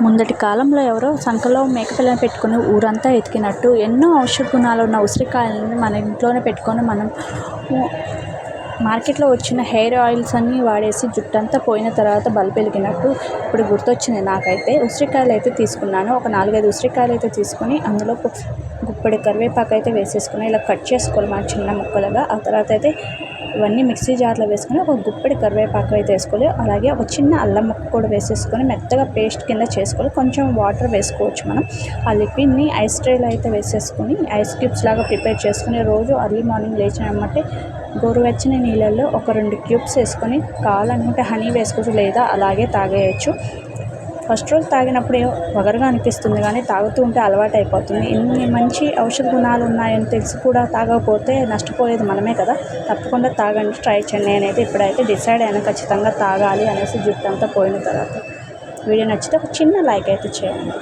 ముందటి కాలంలో ఎవరో సంకలో మేకపిల్లని పెట్టుకుని ఊరంతా ఎతికినట్టు ఎన్నో ఔషధ గుణాలు ఉన్న ఉసిరికాయలని మన ఇంట్లోనే పెట్టుకొని మనం మార్కెట్లో వచ్చిన హెయిర్ ఆయిల్స్ అన్నీ వాడేసి జుట్టంతా పోయిన తర్వాత బల్బు వెలిగినట్టు ఇప్పుడు గుర్తొచ్చింది నాకైతే. ఉసిరికాయలు అయితే తీసుకున్నాను. ఒక 4-5 ఉసిరికాయలు అయితే తీసుకొని అందులో గుప్పెడు కరివేపాకు అయితే వేసేసుకుని ఇలా కట్ చేసుకోవాలి మన చిన్న ముక్కలుగా. ఆ తర్వాత అయితే ఇవన్నీ మిక్సీ జార్లో వేసుకొని ఒక గుప్పెడు కరివేపాకు అయితే వేసుకోవాలి. అలాగే ఒక చిన్న అల్లం ముక్క కూడా వేసేసుకొని మెత్తగా పేస్ట్ కింద చేసుకోవాలి. కొంచెం వాటర్ వేసుకోవచ్చు మనం. ఆ లిక్విడ్ని ఐస్ ట్రేలో అయితే వేసేసుకొని ఐస్ క్యూబ్స్ లాగా ప్రిపేర్ చేసుకుని రోజు అర్లీ మార్నింగ్ లేచినమ్మంటే గోరువెచ్చని నీళ్ళల్లో ఒక 2 క్యూబ్స్ వేసుకొని కావాలనుకుంటే హనీ వేసుకోవచ్చు, లేదా అలాగే తాగేయచ్చు. ఫస్ట్ రోజు తాగినప్పుడు వగరుగా అనిపిస్తుంది, కానీ తాగుతూ ఉంటే అలవాటు అయిపోతుంది. ఇన్ని మంచి ఔషధ గుణాలు ఉన్నాయని తెలిసి కూడా తాగకపోతే నష్టపోయేది మనమే కదా. తప్పకుండా తాగండి, ట్రై చేయండి. నేనైతే ఇప్పుడైతే డిసైడ్ అయినా ఖచ్చితంగా తాగాలి అనేసి జుట్టు అంతా పోయిన తర్వాత. వీడియో నచ్చితే ఒక చిన్న లైక్ అయితే చేయండి.